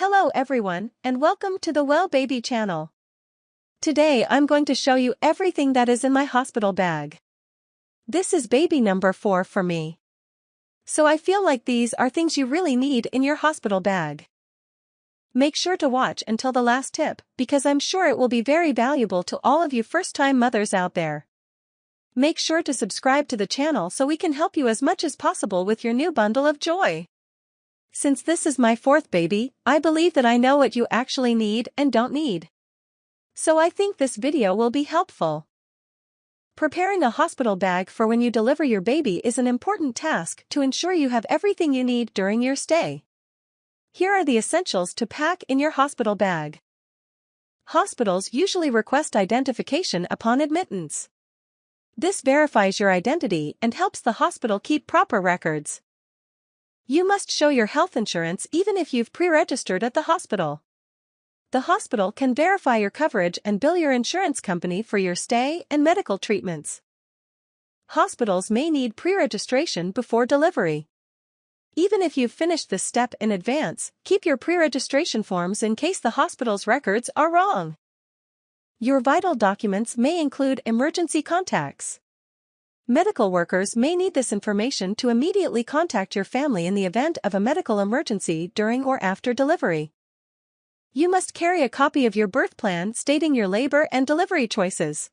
Hello everyone, and welcome to the Well Baby channel. Today I'm going to show you everything that is in my hospital bag. This is baby number 4 for me. So I feel like these are things you really need in your hospital bag. Make sure to watch until the last tip, because I'm sure it will be very valuable to all of you first-time mothers out there. Make sure to subscribe to the channel so we can help you as much as possible with your new bundle of joy. Since this is my 4th baby, I believe that I know what you actually need and don't need. So I think this video will be helpful. Preparing a hospital bag for when you deliver your baby is an important task to ensure you have everything you need during your stay. Here are the essentials to pack in your hospital bag. Hospitals usually request identification upon admittance. This verifies your identity and helps the hospital keep proper records. You must show your health insurance even if you've pre-registered at the hospital. The hospital can verify your coverage and bill your insurance company for your stay and medical treatments. Hospitals may need pre-registration before delivery. Even if you've finished this step in advance, keep your pre-registration forms in case the hospital's records are wrong. Your vital documents may include emergency contacts. Medical workers may need this information to immediately contact your family in the event of a medical emergency during or after delivery. You must carry a copy of your birth plan stating your labor and delivery choices.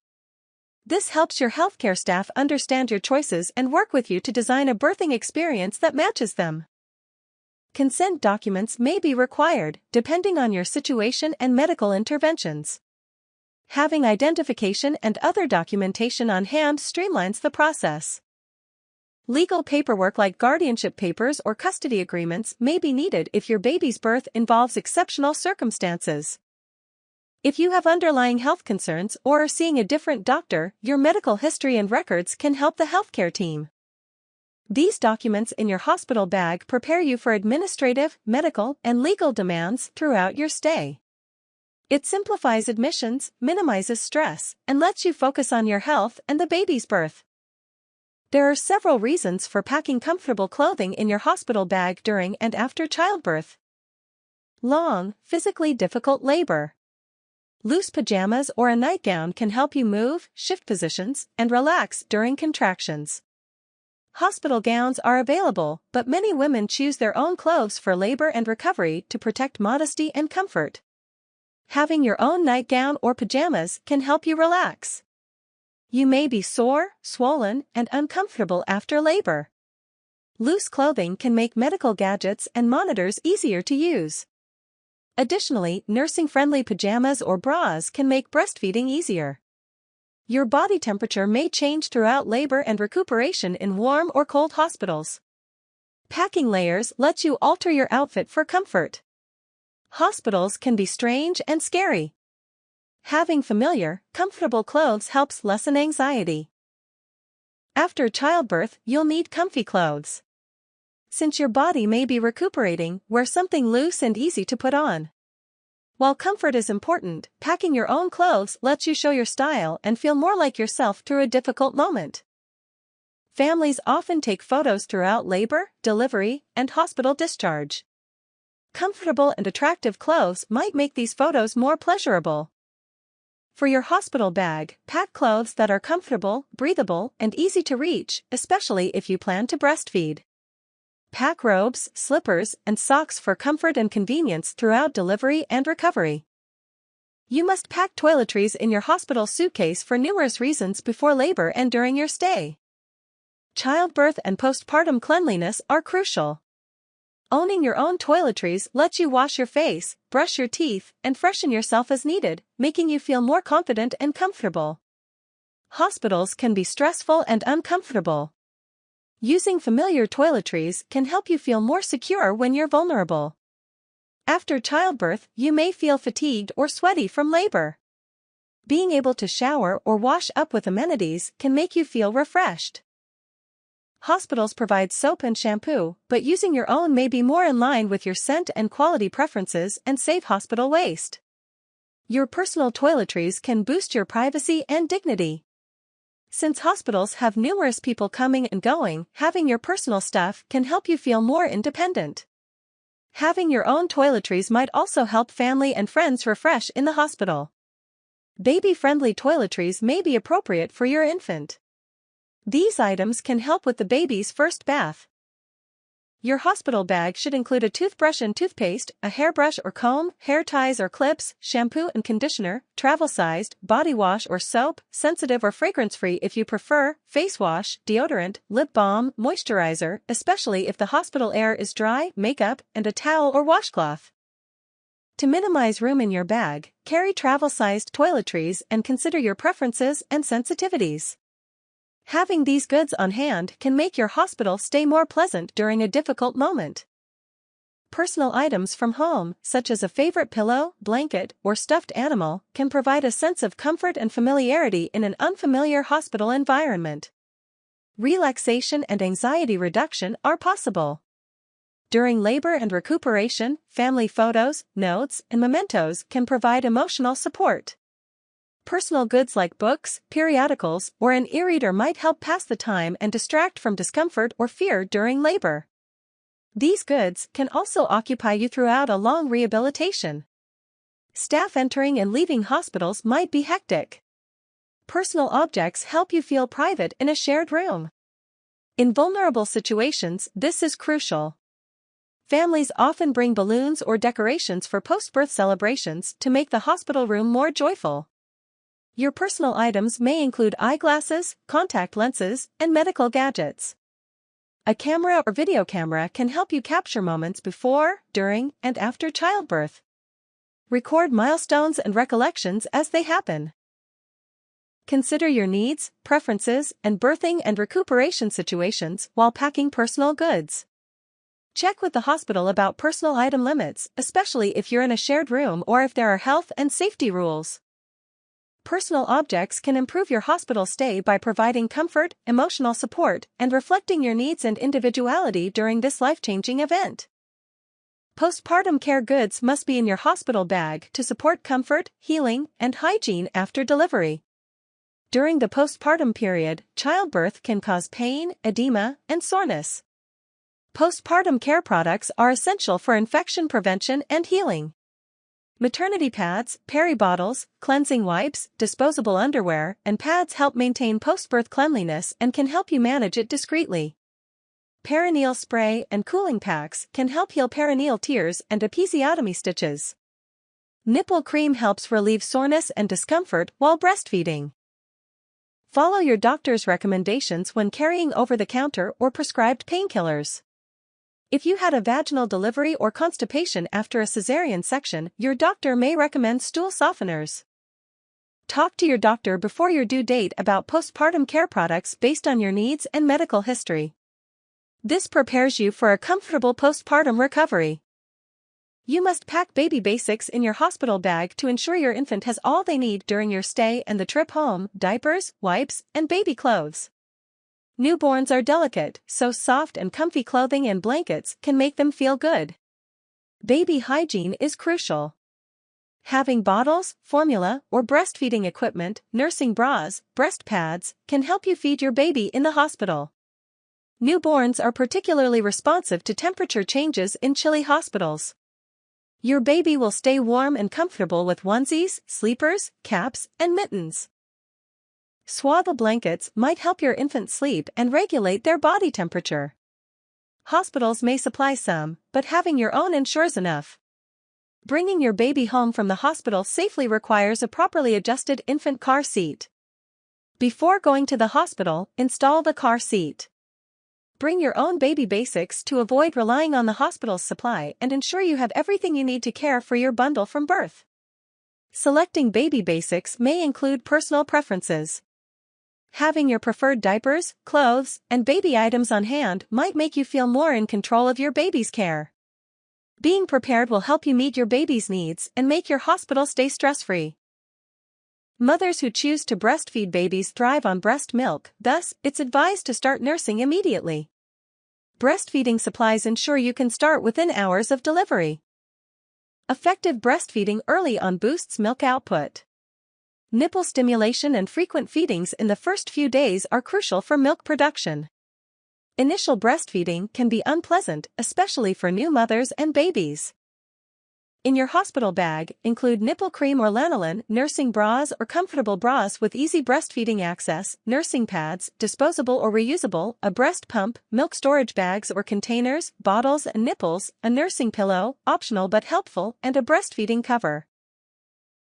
This helps your healthcare staff understand your choices and work with you to design a birthing experience that matches them. Consent documents may be required, depending on your situation and medical interventions. Having identification and other documentation on hand streamlines the process. Legal paperwork like guardianship papers or custody agreements may be needed if your baby's birth involves exceptional circumstances. If you have underlying health concerns or are seeing a different doctor, your medical history and records can help the healthcare team. These documents in your hospital bag prepare you for administrative, medical, and legal demands throughout your stay. It simplifies admissions, minimizes stress, and lets you focus on your health and the baby's birth. There are several reasons for packing comfortable clothing in your hospital bag during and after childbirth. Long, physically difficult labor. Loose pajamas or a nightgown can help you move, shift positions, and relax during contractions. Hospital gowns are available, but many women choose their own clothes for labor and recovery to protect modesty and comfort. Having your own nightgown or pajamas can help you relax. You may be sore, swollen, and uncomfortable after labor. Loose clothing can make medical gadgets and monitors easier to use. Additionally, nursing-friendly pajamas or bras can make breastfeeding easier. Your body temperature may change throughout labor and recuperation in warm or cold hospitals. Packing layers lets you alter your outfit for comfort. Hospitals can be strange and scary. Having familiar, comfortable clothes helps lessen anxiety. After childbirth, you'll need comfy clothes. Since your body may be recuperating, wear something loose and easy to put on. While comfort is important, packing your own clothes lets you show your style and feel more like yourself through a difficult moment. Families often take photos throughout labor, delivery, and hospital discharge. Comfortable and attractive clothes might make these photos more pleasurable. For your hospital bag, pack clothes that are comfortable, breathable, and easy to reach, especially if you plan to breastfeed. Pack robes, slippers, and socks for comfort and convenience throughout delivery and recovery. You must pack toiletries in your hospital suitcase for numerous reasons before labor and during your stay. Childbirth and postpartum cleanliness are crucial. Owning your own toiletries lets you wash your face, brush your teeth, and freshen yourself as needed, making you feel more confident and comfortable. Hospitals can be stressful and uncomfortable. Using familiar toiletries can help you feel more secure when you're vulnerable. After childbirth, you may feel fatigued or sweaty from labor. Being able to shower or wash up with amenities can make you feel refreshed. Hospitals provide soap and shampoo, but using your own may be more in line with your scent and quality preferences and save hospital waste. Your personal toiletries can boost your privacy and dignity. Since hospitals have numerous people coming and going, having your personal stuff can help you feel more independent. Having your own toiletries might also help family and friends refresh in the hospital. Baby-friendly toiletries may be appropriate for your infant. These items can help with the baby's first bath. Your hospital bag should include a toothbrush and toothpaste, a hairbrush or comb, hair ties or clips, shampoo and conditioner, travel-sized, body wash or soap, sensitive or fragrance-free if you prefer, face wash, deodorant, lip balm, moisturizer, especially if the hospital air is dry, makeup, and a towel or washcloth. To minimize room in your bag, carry travel-sized toiletries and consider your preferences and sensitivities. Having these goods on hand can make your hospital stay more pleasant during a difficult moment. Personal items from home, such as a favorite pillow, blanket, or stuffed animal, can provide a sense of comfort and familiarity in an unfamiliar hospital environment. Relaxation and anxiety reduction are possible. During labor and recuperation, family photos, notes, and mementos can provide emotional support. Personal goods like books, periodicals, or an e-reader might help pass the time and distract from discomfort or fear during labor. These goods can also occupy you throughout a long rehabilitation. Staff entering and leaving hospitals might be hectic. Personal objects help you feel private in a shared room. In vulnerable situations, this is crucial. Families often bring balloons or decorations for post-birth celebrations to make the hospital room more joyful. Your personal items may include eyeglasses, contact lenses, and medical gadgets. A camera or video camera can help you capture moments before, during, and after childbirth. Record milestones and recollections as they happen. Consider your needs, preferences, and birthing and recuperation situations while packing personal goods. Check with the hospital about personal item limits, especially if you're in a shared room or if there are health and safety rules. Personal objects can improve your hospital stay by providing comfort, emotional support, and reflecting your needs and individuality during this life-changing event. Postpartum care goods must be in your hospital bag to support comfort, healing, and hygiene after delivery. During the postpartum period, childbirth can cause pain, edema, and soreness. Postpartum care products are essential for infection prevention and healing. Maternity pads, peri bottles, cleansing wipes, disposable underwear, and pads help maintain post-birth cleanliness and can help you manage it discreetly. Perineal spray and cooling packs can help heal perineal tears and episiotomy stitches. Nipple cream helps relieve soreness and discomfort while breastfeeding. Follow your doctor's recommendations when carrying over-the-counter or prescribed painkillers. If you had a vaginal delivery or constipation after a cesarean section, your doctor may recommend stool softeners. Talk to your doctor before your due date about postpartum care products based on your needs and medical history. This prepares you for a comfortable postpartum recovery. You must pack baby basics in your hospital bag to ensure your infant has all they need during your stay and the trip home: diapers, wipes, and baby clothes. Newborns are delicate, so soft and comfy clothing and blankets can make them feel good. Baby hygiene is crucial. Having bottles, formula, or breastfeeding equipment, nursing bras, breast pads, can help you feed your baby in the hospital. Newborns are particularly responsive to temperature changes in chilly hospitals. Your baby will stay warm and comfortable with onesies, sleepers, caps, and mittens. Swaddle blankets might help your infant sleep and regulate their body temperature. Hospitals may supply some, but having your own ensures enough. Bringing your baby home from the hospital safely requires a properly adjusted infant car seat. Before going to the hospital, install the car seat. Bring your own baby basics to avoid relying on the hospital's supply and ensure you have everything you need to care for your bundle from birth. Selecting baby basics may include personal preferences. Having your preferred diapers, clothes, and baby items on hand might make you feel more in control of your baby's care. Being prepared will help you meet your baby's needs and make your hospital stay stress-free. Mothers who choose to breastfeed babies thrive on breast milk, thus, it's advised to start nursing immediately. Breastfeeding supplies ensure you can start within hours of delivery. Effective breastfeeding early on boosts milk output. Nipple stimulation and frequent feedings in the first few days are crucial for milk production. Initial breastfeeding can be unpleasant, especially for new mothers and babies. In your hospital bag, include nipple cream or lanolin, nursing bras or comfortable bras with easy breastfeeding access, nursing pads, disposable or reusable, a breast pump, milk storage bags or containers, bottles and nipples, a nursing pillow, optional but helpful, and a breastfeeding cover.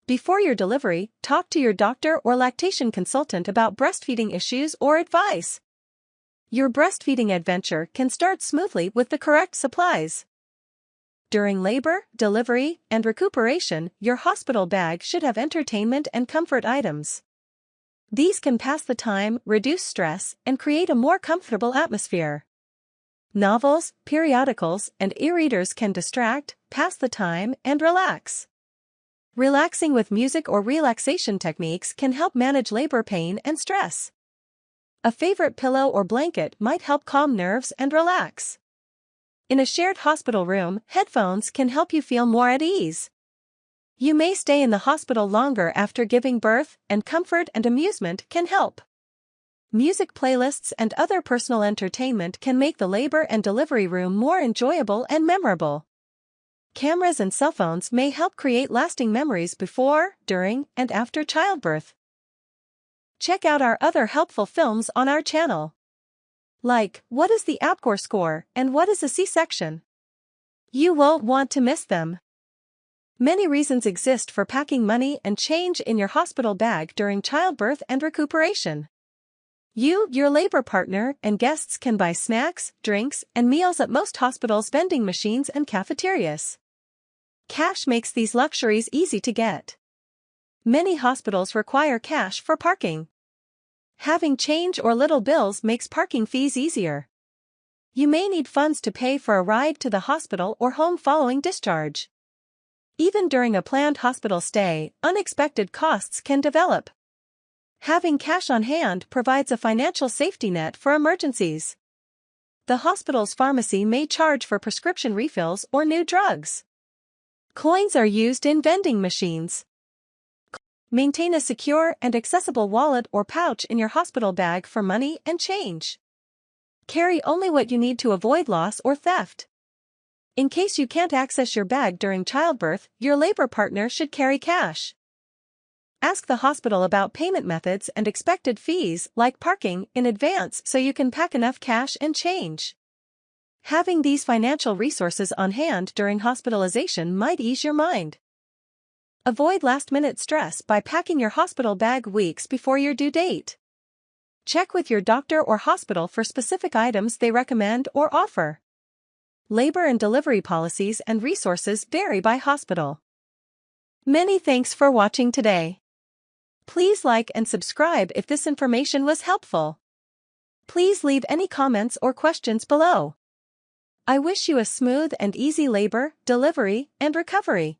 Before your delivery, talk to your doctor or lactation consultant about breastfeeding issues or advice. Your breastfeeding adventure can start smoothly with the correct supplies. During labor, delivery, and recuperation, your hospital bag should have entertainment and comfort items. These can pass the time, reduce stress, and create a more comfortable atmosphere. Novels, periodicals, and e-readers can distract, pass the time, and relax. Relaxing with music or relaxation techniques can help manage labor pain and stress. A favorite pillow or blanket might help calm nerves and relax. In a shared hospital room, headphones can help you feel more at ease. You may stay in the hospital longer after giving birth, and comfort and amusement can help. Music playlists and other personal entertainment can make the labor and delivery room more enjoyable and memorable. Cameras and cell phones may help create lasting memories before, during, and after childbirth. Check out our other helpful films on our channel. Like, what is the APGAR score and what is a C-section? You won't want to miss them. Many reasons exist for packing money and change in your hospital bag during childbirth and recuperation. You, your labor partner, and guests can buy snacks, drinks, and meals at most hospitals' vending machines and cafeterias. Cash makes these luxuries easy to get. Many hospitals require cash for parking. Having change or little bills makes parking fees easier. You may need funds to pay for a ride to the hospital or home following discharge. Even during a planned hospital stay, unexpected costs can develop. Having cash on hand provides a financial safety net for emergencies. The hospital's pharmacy may charge for prescription refills or new drugs. Coins are used in vending machines. Maintain a secure and accessible wallet or pouch in your hospital bag for money and change. Carry only what you need to avoid loss or theft. In case you can't access your bag during childbirth, your labor partner should carry cash. Ask the hospital about payment methods and expected fees, like parking, in advance so you can pack enough cash and change. Having these financial resources on hand during hospitalization might ease your mind. Avoid last-minute stress by packing your hospital bag weeks before your due date. Check with your doctor or hospital for specific items they recommend or offer. Labor and delivery policies and resources vary by hospital. Many thanks for watching today. Please like and subscribe if this information was helpful. Please leave any comments or questions below. I wish you a smooth and easy labor, delivery, and recovery.